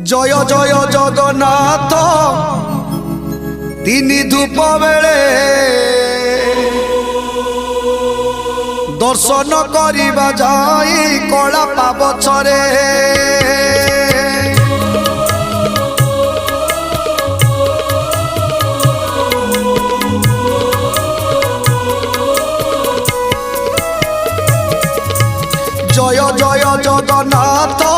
জয় জয় জগন্নাথ তিনি ধূপ বেলে দর্শন করিবা যাই কলা পাবছরে জয় জয় জগন্নাথ